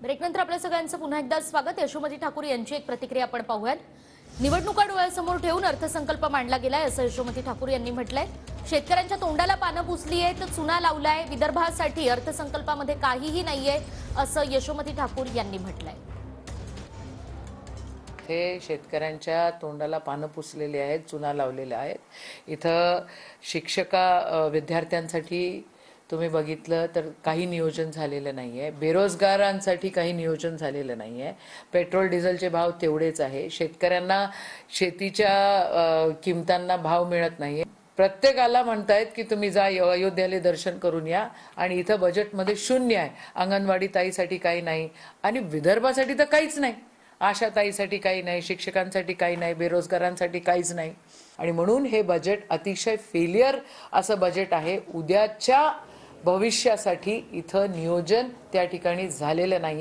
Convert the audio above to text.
ब्रेकनंतर आपल्या सगळ्यांचं पुन्हा एकदा स्वागत। यशोमती ठाकूर यांची एक प्रतिक्रिया आपण पाहूयात। निवडणुका डोळ्यासमोर ठेवून अर्थसंकल्प मांडला गेलाय असं यशोमती ठाकूर यांनी म्हटलंय। शेतकऱ्यांच्या तोंडाला पानं पुसली आहेत, चुना लावलाय, विदर्भासाठी अर्थसंकल्पामध्ये काहीही नाहीये असं यशोमती ठाकूर यांनी म्हटलंय। हे शेतकऱ्यांच्या तोंडाला पानं पुसलेली आहेत, चुना लावलेल्या आहेत। इथं विद्यार्थ्यांसाठी तुम्ही बघितलं तर काही नियोजन झालेलं नाहीये, बेरोजगारांसाठी काही नियोजन झालेलं नाहीये, पेट्रोल डिझेलचे भाव तेवढेच आहे, शेतकऱ्यांना शेतीच्या किमतांना भाव मिळत नाहीये। प्रत्येकाला म्हणतायत की तुम्ही जा अयोध्येला दर्शन करून या, आणि इथं बजेटमध्ये शून्य आहे। अंगणवाडी ताईसाठी काही नाही, आणि विदर्भासाठी तर काहीच नाही, आशा ताईसाठी काही नाही, शिक्षकांसाठी काही नाही, बेरोजगारांसाठी काहीच नाही। आणि म्हणून हे बजेट अतिशय फेलियर असं बजेट आहे। उद्याच्या भविष्यासाठी इथं नियोजन त्या ठिकाणी झालेलं नाही।